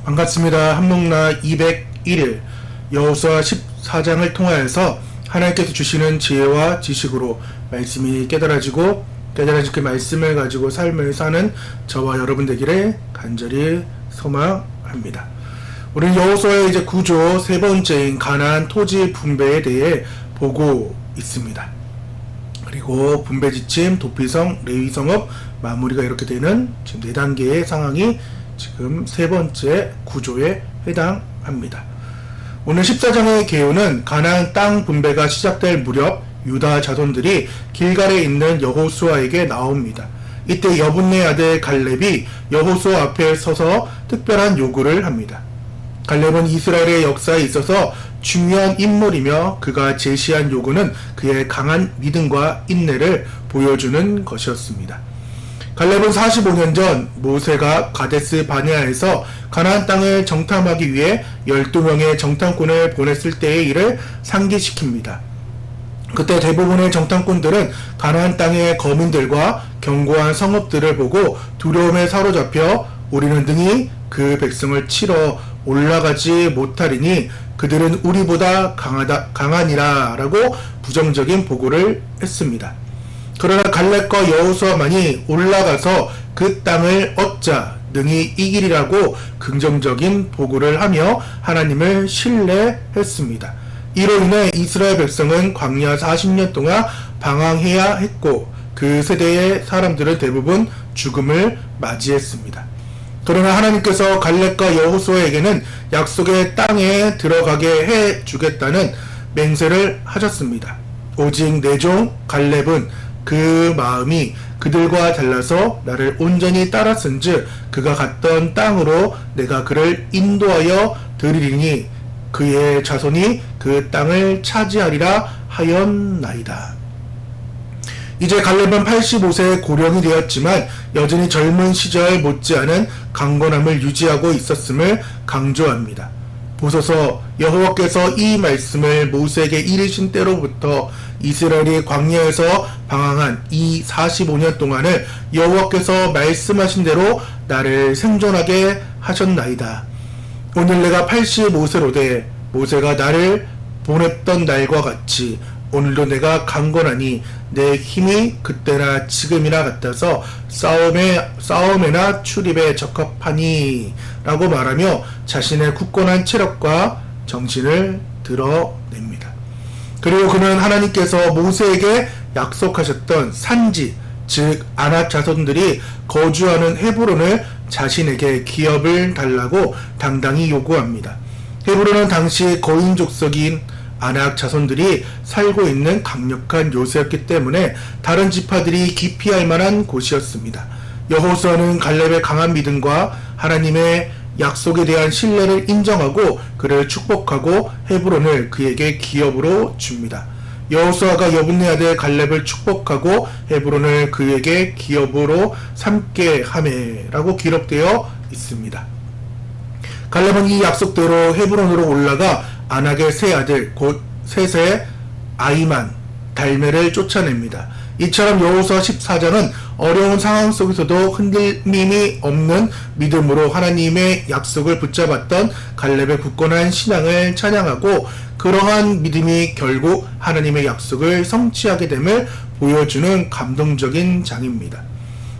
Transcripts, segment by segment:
반갑습니다. 한목나 201일 여호수아 14장을 통하여서 하나님께서 주시는 지혜와 지식으로 말씀이 깨달아지고 깨달아질 그 말씀을 가지고 삶을 사는 저와 여러분 되기를 간절히 소망합니다. 우리는 여호수아의 이제 구조 세 번째인 가나안 토지 분배에 대해 보고 있습니다. 그리고 분배 지침, 도피성, 레위성업 마무리가 이렇게 되는 지금 4단계의 상황이 지금 세 번째 구조에 해당합니다. 오늘 14장의 개요는 가나안 땅 분배가 시작될 무렵 유다 자손들이 길갈에 있는 여호수아에게 나옵니다. 이때 여분네 아들 갈렙이 여호수아 앞에 서서 특별한 요구를 합니다. 갈렙은 이스라엘의 역사에 있어서 중요한 인물이며 그가 제시한 요구는 그의 강한 믿음과 인내를 보여주는 것이었습니다. 갈렙은 45년 전 모세가 가데스 바네아에서 가나안 땅을 정탐하기 위해 12명의 정탐꾼을 보냈을 때의 일을 상기시킵니다. 그때 대부분의 정탐꾼들은 가나안 땅의 거민들과 견고한 성읍들을 보고 두려움에 사로잡혀 우리는 능히 그 백성을 치러 올라가지 못하리니 그들은 우리보다 강하니라 라고 부정적인 보고를 했습니다. 그러나 갈렙과 여호수아만이 올라가서 그 땅을 얻자 능히 이기리라고 긍정적인 보고를 하며 하나님을 신뢰했습니다. 이로 인해 이스라엘 백성은 광야 40년 동안 방황해야 했고 그 세대의 사람들은 대부분 죽음을 맞이했습니다. 그러나 하나님께서 갈렙과 여호수아에게는 약속의 땅에 들어가게 해주겠다는 맹세를 하셨습니다. 오직 내 종 갈렙은 그 마음이 그들과 달라서 나를 온전히 따랐은즉 그가 갔던 땅으로 내가 그를 인도하여 드리리니 그의 자손이 그 땅을 차지하리라 하였나이다. 이제 갈렙은 85세의 고령이 되었지만 여전히 젊은 시절 못지않은 강건함을 유지하고 있었음을 강조합니다. 보소서 여호와께서 이 말씀을 모세에게 이르신 때로부터 이스라엘이 광야에서 방황한 이 45년 동안을 여호와께서 말씀하신 대로 나를 생존하게 하셨나이다. 오늘 내가 85세로 돼 모세가 나를 보냈던 날과 같이 오늘도 내가 강건하니 내 힘이 그때나 지금이나 같아서 싸움에나 출입에 적합하니 라고 말하며 자신의 굳건한 체력과 정신을 드러냅니다. 그리고 그는 하나님께서 모세에게 약속하셨던 산지 즉 아낙 자손들이 거주하는 헤브론을 자신에게 기업을 달라고 당당히 요구합니다. 헤브론은 당시 거인 족속인 아낙 자손들이 살고 있는 강력한 요새였기 때문에 다른 지파들이 기피할 만한 곳이었습니다. 여호수아는 갈렙의 강한 믿음과 하나님의 약속에 대한 신뢰를 인정하고 그를 축복하고 헤브론을 그에게 기업으로 줍니다. 여호수아가 여분네 아들 갈렙을 축복하고 헤브론을 그에게 기업으로 삼게 하매라고 기록되어 있습니다. 갈렙은 이 약속대로 헤브론으로 올라가 아낙의 세 아들 곧 셋의 아이만, 달메를 쫓아냅니다. 이처럼 여호수아 14장은 어려운 상황 속에서도 흔들림이 없는 믿음으로 하나님의 약속을 붙잡았던 갈렙의 굳건한 신앙을 찬양하고 그러한 믿음이 결국 하나님의 약속을 성취하게 됨을 보여주는 감동적인 장입니다.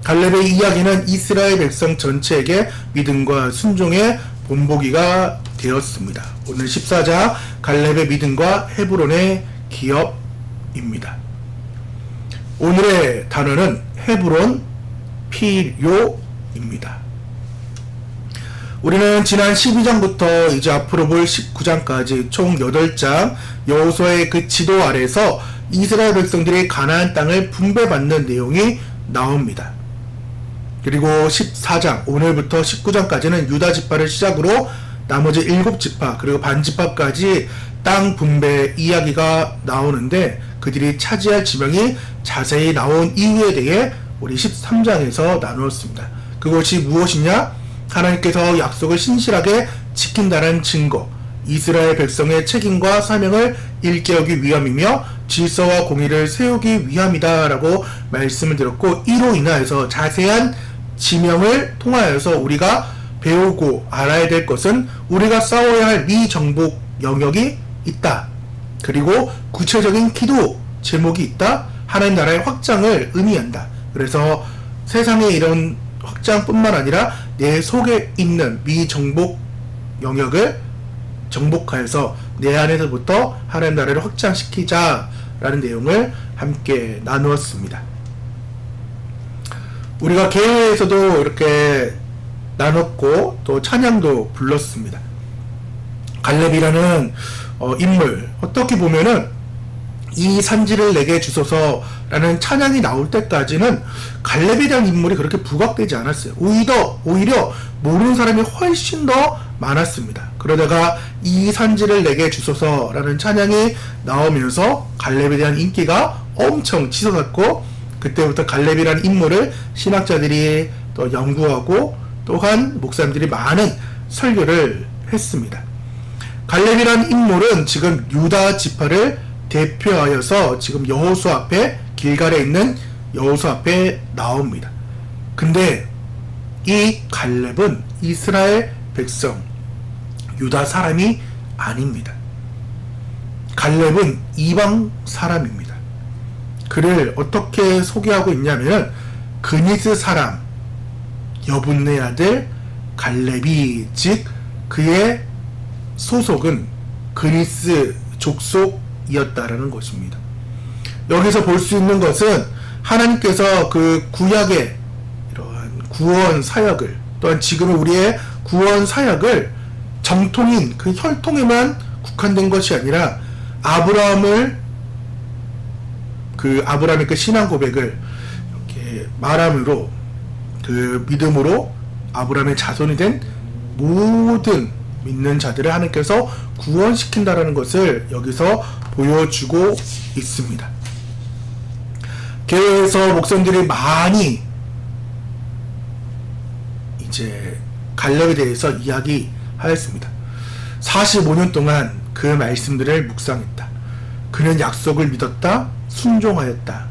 갈렙의 이야기는 이스라엘 백성 전체에게 믿음과 순종의 본보기가 되었습니다. 오늘 14장 갈렙의 믿음과 헤브론의 기업입니다. 오늘의 단어는 헤브론 필요입니다. 우리는 지난 12장부터 이제 앞으로 볼 19장까지 총 8장 여호수아의 그 지도 아래서 이스라엘 백성들이 가나안 땅을 분배받는 내용이 나옵니다. 그리고 14장 오늘부터 19장까지는 유다 지파를 시작으로 나머지 7지파 그리고 반지파까지 땅 분배 이야기가 나오는데 그들이 차지할 지명이 자세히 나온 이유에 대해 우리 13장에서 나누었습니다. 그것이 무엇이냐? 하나님께서 약속을 신실하게 지킨다는 증거, 이스라엘 백성의 책임과 사명을 일깨우기 위함이며 질서와 공의를 세우기 위함이다 라고 말씀을 드렸고 이로 인하여서 자세한 지명을 통하여서 우리가 배우고 알아야 될 것은 우리가 싸워야 할 미정복 영역이 있다. 그리고 구체적인 기도 제목이 있다. 하나님 나라의 확장을 의미한다. 그래서 세상의 이런 확장뿐만 아니라 내 속에 있는 미정복 영역을 정복하여서 내 안에서부터 하나님 나라를 확장시키자라는 내용을 함께 나누었습니다. 우리가 개회에서도 이렇게 나눴고 또 찬양도 불렀습니다. 갈렙이라는 인물, 어떻게 보면은 이 산지를 내게 주소서라는 찬양이 나올 때까지는 갈렙이라는 인물이 그렇게 부각되지 않았어요. 오히려 모르는 사람이 훨씬 더 많았습니다. 그러다가 이 산지를 내게 주소서라는 찬양이 나오면서 갈렙에 대한 인기가 엄청 치솟았고, 그때부터 갈렙이라는 인물을 신학자들이 또 연구하고 또한 목사님들이 많은 설교를 했습니다. 갈렙이라는 인물은 지금 유다 지파를 대표하여서 지금 여호수아 앞에, 길갈에 있는 여호수아 앞에 나옵니다. 근데 이 갈렙은 이스라엘 백성, 유다 사람이 아닙니다. 갈렙은 이방 사람입니다. 그를 어떻게 소개하고 있냐면, 그니스 사람 여분네 아들 갈렙이, 즉 그의 소속은 그니스 족속이었다라는 것입니다. 여기서 볼 수 있는 것은 하나님께서 그 구약의 이러한 구원 사역을, 또한 지금의 우리의 구원 사역을 정통인 그 혈통에만 국한된 것이 아니라 아브라함의 그 신앙 고백을 이렇게 말함으로, 그 믿음으로 아브라함의 자손이 된 모든 믿는 자들을 하나님께서 구원시킨다라는 것을 여기서 보여주고 있습니다. 교회에서 목사님들이 많이 이제 갈렙에 대해서 이야기하였습니다. 45년 동안 그 말씀들을 묵상했다. 그는 약속을 믿었다. 순종하였다.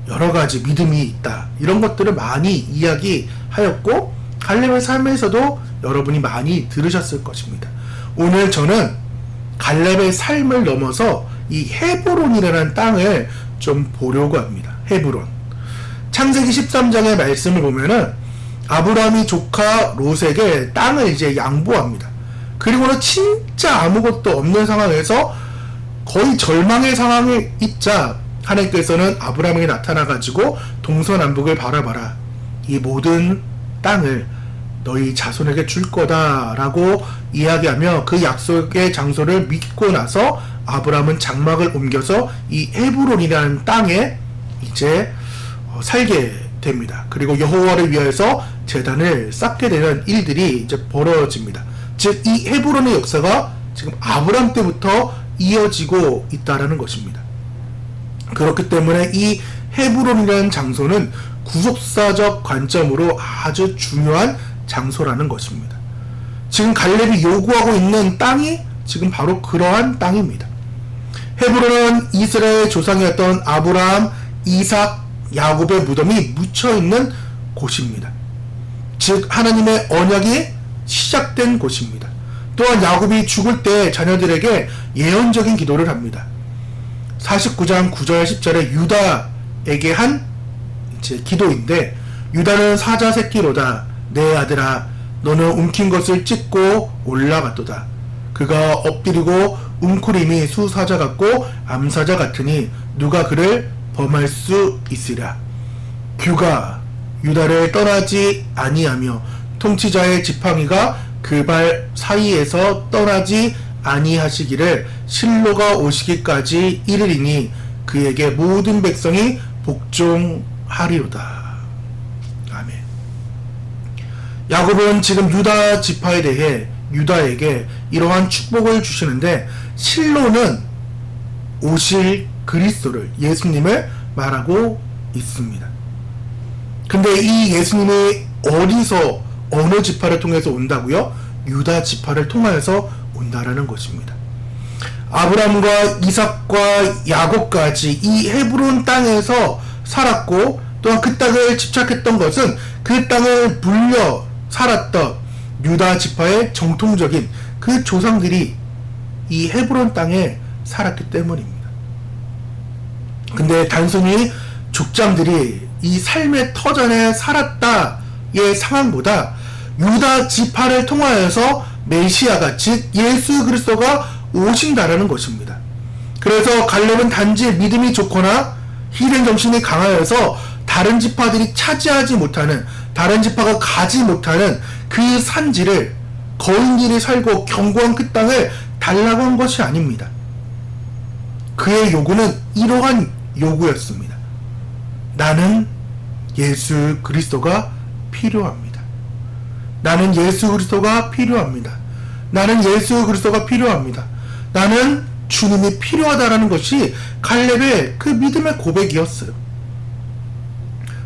여러 가지 믿음이 있다. 이런 것들을 많이 이야기하였고, 갈렙의 삶에서도 여러분이 많이 들으셨을 것입니다. 오늘 저는 갈렙의 삶을 넘어서 이 헤브론이라는 땅을 좀 보려고 합니다. 헤브론. 창세기 13장의 말씀을 보면은 아브라함이 조카 롯에게 땅을 이제 양보합니다. 그리고는 진짜 아무것도 없는 상황에서 거의 절망의 상황에 있자 하나님께서는 아브라함에게 나타나가지고 동서남북을 바라봐라. 이 모든 땅을 너희 자손에게 줄 거다라고 이야기하며 그 약속의 장소를 믿고 나서 아브라함은 장막을 옮겨서 이 헤브론이라는 땅에 이제 살게 됩니다. 그리고 여호와를 위하여서 제단을 쌓게 되는 일들이 이제 벌어집니다. 즉 이 헤브론의 역사가 지금 아브라함 때부터 이어지고 있다라는 것입니다. 그렇기 때문에 이 헤브론이라는 장소는 구속사적 관점으로 아주 중요한 장소라는 것입니다. 지금 갈렙이 요구하고 있는 땅이 지금 바로 그러한 땅입니다. 헤브론은 이스라엘 조상이었던 아브라함, 이삭, 야곱의 무덤이 묻혀있는 곳입니다. 즉 하나님의 언약이 시작된 곳입니다. 또한 야곱이 죽을 때 자녀들에게 예언적인 기도를 합니다. 49장 9절 10절에 유다에게 한 이제 기도인데, 유다는 사자 새끼로다. 내 아들아, 너는 움킨 것을 찢고 올라갔도다. 그가 엎드리고 웅크림이 수사자 같고 암사자 같으니 누가 그를 범할 수 있으랴. 규가 유다를 떠나지 아니하며 통치자의 지팡이가 그 발 사이에서 떠나지 아니하시기를 실로가 오시기까지 이르리니 그에게 모든 백성이 복종하리로다. 아멘. 야곱은 지금 유다 지파에 대해 유다에게 이러한 축복을 주시는데, 실로는 오실 그리스도를, 예수님을 말하고 있습니다. 근데 이 예수님이 어디서, 어느 지파를 통해서 온다고요? 유다 지파를 통하여서 온다라는 것입니다. 아브라함과 이삭과 야곱까지 이 헤브론 땅에서 살았고, 또한 그 땅을 집착했던 것은 그 땅을 물려 살았던 유다 지파의 정통적인 그 조상들이 이 헤브론 땅에 살았기 때문입니다. 근데 단순히 족장들이 이 삶의 터전에 살았다의 상황보다 유다 지파를 통하여서 메시아가 즉 예수 그리스도가 오신다라는 것입니다. 그래서 갈렙은 단지 믿음이 좋거나 희생 정신이 강하여서 다른 지파들이 차지하지 못하는, 다른 지파가 가지 못하는 그 산지를 거인들이 살고 견고한 그 땅을 달라고 한 것이 아닙니다. 그의 요구는 이러한 요구였습니다. 나는 예수 그리스도가 필요합니다. 나는 예수 그리스도가 필요합니다. 나는 예수 그리스도가 필요합니다. 나는 주님이 필요하다라는 것이 갈렙의 그 믿음의 고백이었어요.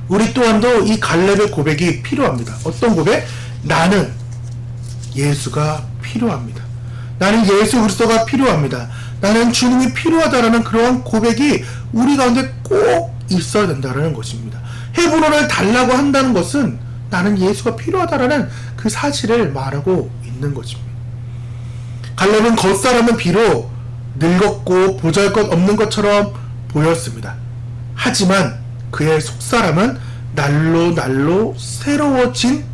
우리 또한도 이 갈렙의 고백이 필요합니다. 어떤 고백? 나는 예수가 필요합니다. 나는 예수 그리스도가 필요합니다. 나는 주님이 필요하다라는 그러한 고백이 우리 가운데 꼭 있어야 된다라는 것입니다. 헤브론을 달라고 한다는 것은 나는 예수가 필요하다라는 그 사실을 말하고 있는 것입니다. 갈렙은 겉사람은 비록 늙었고 보잘것없는 것처럼 보였습니다. 하지만 그의 속사람은 날로 새로워진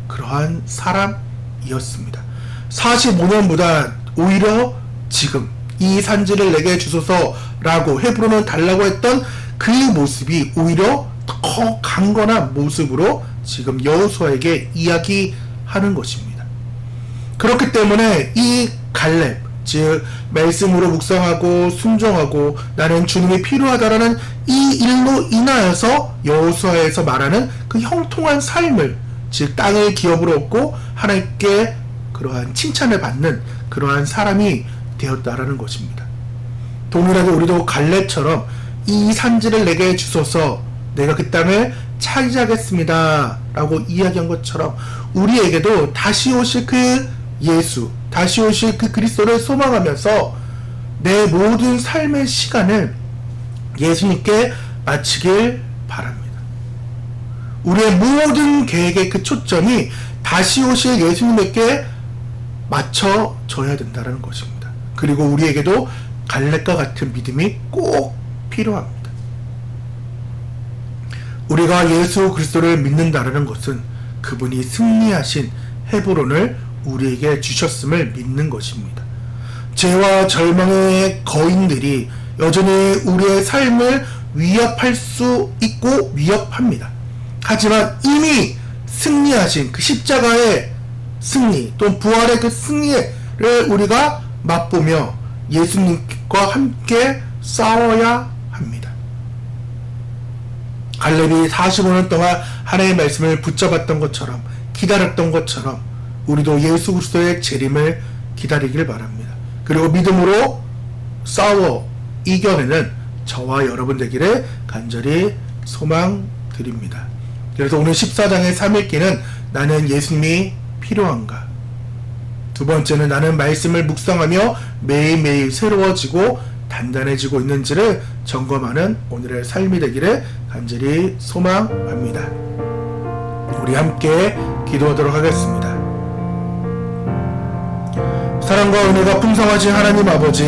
그러한 사람이었습니다. 45년보다 오히려 지금 이 산지를 내게 주소서라고 헤브론을 달라고 했던 그 모습이 오히려 더 강건한 모습으로 지금 여호수아에게 이야기하는 것입니다. 그렇기 때문에 이 갈렙, 즉 말씀으로 묵상하고 순종하고 나는 주님이 필요하다라는 이 일로 인하여서 여호수아에서 말하는 그 형통한 삶을, 즉 땅을 기업으로 얻고 하나님께 그러한 칭찬을 받는 그러한 사람이 되었다라는 것입니다. 동일하게 우리도 갈렙처럼 이 산지를 내게 주소서, 내가 그 땅을 차지하겠습니다 라고 이야기한 것처럼 우리에게도 다시 오실 그 예수, 다시 오실 그 그리스도를 소망하면서 내 모든 삶의 시간을 예수님께 마치길 바랍니다. 우리의 모든 계획의 그 초점이 다시 오실 예수님에게 맞춰져야 된다는 것입니다. 그리고 우리에게도 갈렙과 같은 믿음이 꼭 필요합니다. 우리가 예수 그리스도를 믿는다는 것은 그분이 승리하신 헤브론을 우리에게 주셨음을 믿는 것입니다. 죄와 절망의 거인들이 여전히 우리의 삶을 위협할 수 있고 위협합니다. 하지만 이미 승리하신 그 십자가의 승리 또는 부활의 그 승리를 우리가 맛보며 예수님과 함께 싸워야 합니다. 갈렙이 45년 동안 하나님의 말씀을 붙잡았던 것처럼, 기다렸던 것처럼 우리도 예수 그리스도의 재림을 기다리길 바랍니다. 그리고 믿음으로 싸워 이겨내는 저와 여러분 되기를 간절히 소망드립니다. 그래서 오늘 14장의 3일기는 나는 예수님이 필요한가? 두 번째는 나는 말씀을 묵상하며 매일매일 새로워지고 단단해지고 있는지를 점검하는 오늘의 삶이 되기를 간절히 소망합니다. 우리 함께 기도하도록 하겠습니다. 사랑과 은혜가 풍성하신 하나님 아버지,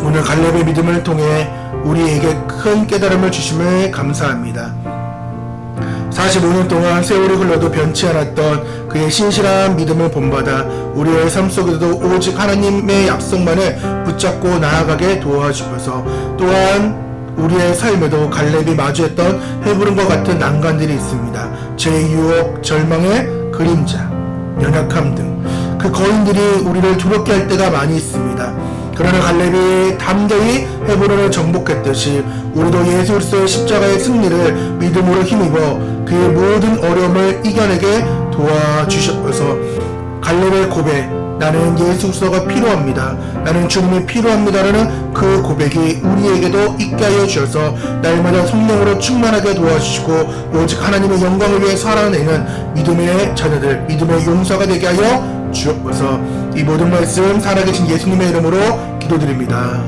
오늘 갈렙의 믿음을 통해 우리에게 큰 깨달음을 주심을 감사합니다. 45년 동안 세월이 흘러도 변치 않았던 그의 신실한 믿음을 본받아 우리의 삶 속에서도 오직 하나님의 약속만을 붙잡고 나아가게 도와주셔서, 또한 우리의 삶에도 갈렙이 마주했던 헤브론과 같은 난관들이 있습니다. 죄의 유혹, 절망의 그림자, 연약함 등 그 거인들이 우리를 두렵게 할 때가 많이 있습니다. 그러나 갈렙이 담대히 헤브론을 정복했듯이 우리도 예수 그리스도의 십자가의 승리를 믿음으로 힘입어 그의 모든 어려움을 이겨내게 도와주셔서 갈렙의 고백, 나는 예수 그리스도가 필요합니다, 나는 주님이 필요합니다라는 그 고백이 우리에게도 있게 하여 주셔서 날마다 성령으로 충만하게 도와주시고 오직 하나님의 영광을 위해 살아내는 믿음의 자녀들, 믿음의 용사가 되게 하여 주옵소서. 이 모든 말씀 살아계신 예수님의 이름으로 기도드립니다.